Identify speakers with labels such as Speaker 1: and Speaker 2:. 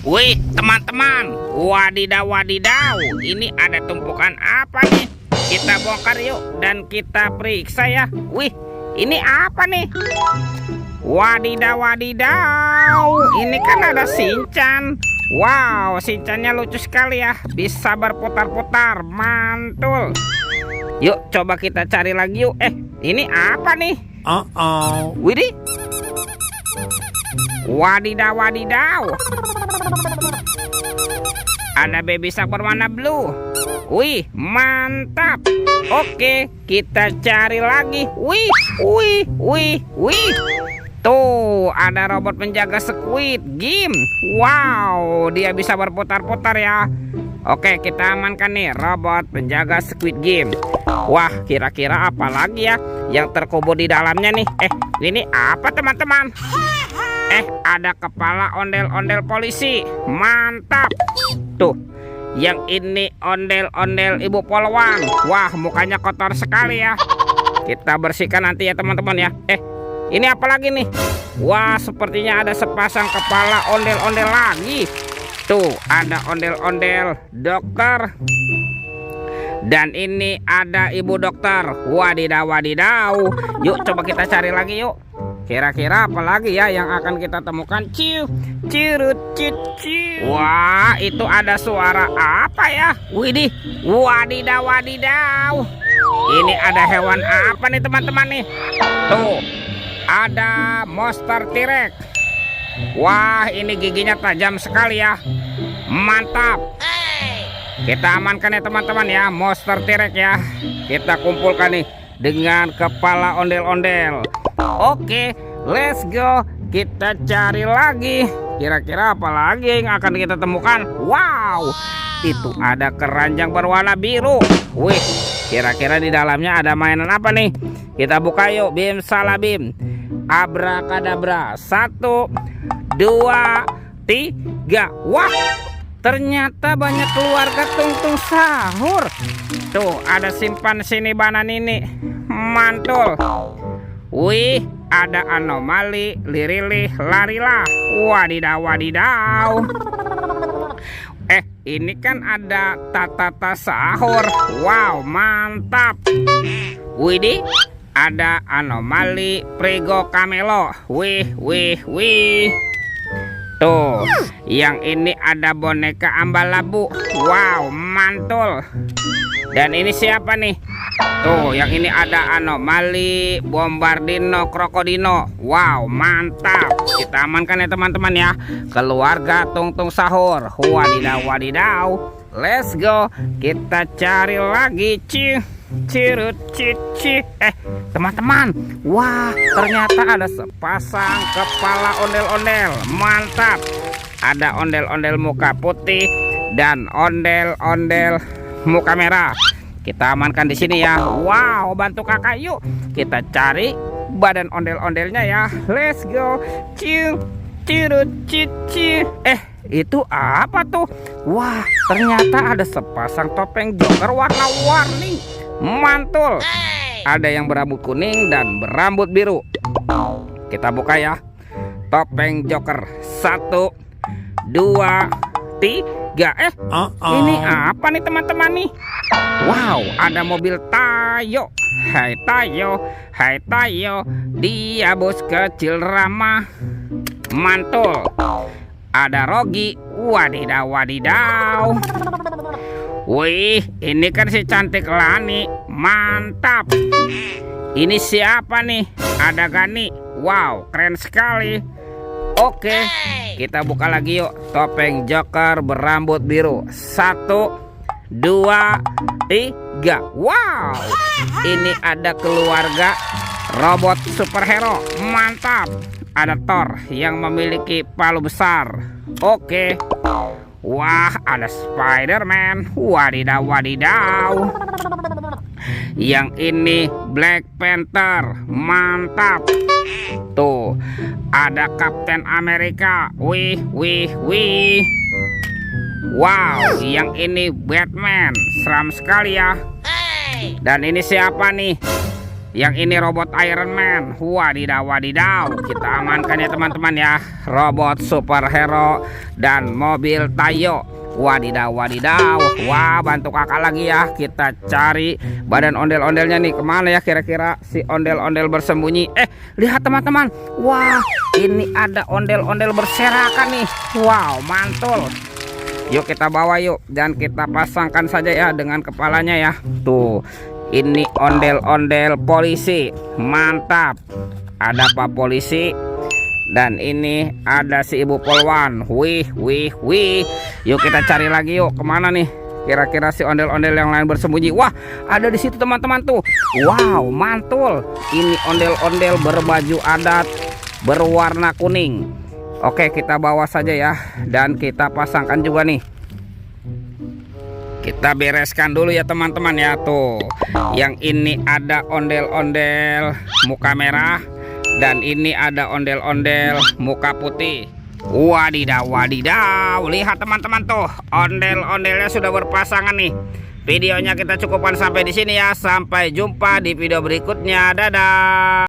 Speaker 1: Wih, teman-teman, wadidaw wadidaw, ini ada tumpukan apa nih? Kita bongkar yuk dan kita periksa ya. Wih, ini apa nih? Wadidaw wadidaw, ini kan ada Shinchan. Wow, Shinchannya lucu sekali ya, bisa berputar-putar, mantul. Yuk coba kita cari lagi yuk. Ini apa nih? Widih. Wadidaw wadidaw, ada baby shark berwarna blue. Wih, mantap. Oke, kita cari lagi. Wih. Tuh, ada robot penjaga Squid Game. Wow, dia bisa berputar-putar ya. Oke, kita amankan nih robot penjaga Squid Game. Wah, kira-kira apa lagi ya yang terkubur di dalamnya nih? Ini apa teman-teman? Ada kepala ondel-ondel polisi. Mantap. Tuh, yang ini ondel-ondel ibu polwan. Wah, mukanya kotor sekali ya. Kita bersihkan nanti ya teman-teman ya. Ini apa lagi nih? Wah, sepertinya ada sepasang kepala ondel-ondel lagi. Tuh, ada ondel-ondel dokter. Dan ini ada ibu dokter. Wadidaw wadidaw. Yuk coba kita cari lagi yuk. Kira-kira apa lagi ya yang akan kita temukan? Wah, itu ada suara apa ya? Widih, wadidaw wadidaw. Ini ada hewan apa nih teman-teman nih? Tuh, ada monster T-Rex. Wah, ini giginya tajam sekali ya. Mantap. Kita amankan ya teman-teman ya, monster T-Rex ya. Kita kumpulkan nih dengan kepala ondel-ondel. Oke, let's go. Kita cari lagi. Kira-kira apa lagi yang akan kita temukan? Wow, itu ada keranjang berwarna biru. Wih, kira-kira di dalamnya ada mainan apa nih? Kita buka yuk. Bim salah bim, abrakadabra. 1, 2, 3. Wah, ternyata banyak keluarga tungtung sahur. Tuh, ada simpan sini banan ini. Mantul. Wih, ada anomali, lirilih, larilah. Wadidaw wadidaw. Ini kan ada tatata sahur. Wow, mantap. Widih, ada anomali, prigo kamelo. Wih. Tuh, yang ini ada boneka ambalabu. Wow, mantul. Dan ini siapa nih? Tuh, yang ini ada anomali, bombardino, krokodino. Wow, mantap. Kita amankan ya teman-teman ya. Keluarga tungtung sahur. Wadidaw wadidaw. Let's go. Kita cari lagi. Teman-teman. Wah, ternyata ada sepasang kepala ondel-ondel. Mantap. Ada ondel-ondel muka putih dan ondel-ondel muka merah. Kita amankan di sini ya. Wow, bantu kakak yuk. Kita cari badan ondel-ondelnya ya. Let's go. Itu apa tuh? Wah, ternyata ada sepasang topeng joker warna-warni. Mantul. Ada yang berambut kuning dan berambut biru. Kita buka ya. Topeng joker. 1, 2, 3. Ini apa nih teman-teman nih? Wow, ada mobil Tayo. Hai Tayo, dia bos kecil ramah. Mantul. Ada Rogi. Wadidaw wadidaw. Wih, ini kan si cantik Lani. Mantap. Ini siapa nih? Ada Gani. Wow, keren sekali. Oke, kita buka lagi yuk. Topeng joker berambut biru. 1, 2, 3. Wow, ini ada keluarga robot superhero. Mantap. Ada Thor yang memiliki palu besar. Oke. Wah, ada Spider-Man. Wadidaw wadidaw. Yang ini Black Panther. Mantap. Tuh, ada Captain America. Wih. Wow, yang ini Batman. Seram sekali ya. Dan ini siapa nih? Yang ini robot Iron Man. Wadidaw, wadidaw. Kita amankan ya teman-teman ya. Robot superhero dan mobil Tayo. Wadidaw, wadidaw. Wah, bantu kakak lagi ya. Kita cari badan ondel-ondelnya nih. Kemana ya kira-kira si ondel-ondel bersembunyi? Lihat teman-teman. Wah, ini ada ondel-ondel berserakan nih. Wow, mantul. Yuk kita bawa yuk. Dan kita pasangkan saja ya dengan kepalanya ya. Tuh. Ini ondel-ondel polisi. Mantap. Ada Pak Polisi. Dan ini ada si Ibu Polwan. Wih, wih, wih. Yuk kita cari lagi yuk. Kemana nih kira-kira si ondel-ondel yang lain bersembunyi? Wah, ada di situ teman-teman tuh. Wow, mantul. Ini ondel-ondel berbaju adat berwarna kuning. Oke, kita bawa saja ya. Dan kita pasangkan juga nih. Kita bereskan dulu ya teman-teman ya. Tuh, yang ini ada ondel-ondel muka merah. Dan ini ada ondel-ondel muka putih. Wadidaw, wadidaw. Lihat teman-teman tuh, ondel-ondelnya sudah berpasangan nih. Videonya kita cukupkan sampai di sini ya. Sampai jumpa di video berikutnya. Dadah.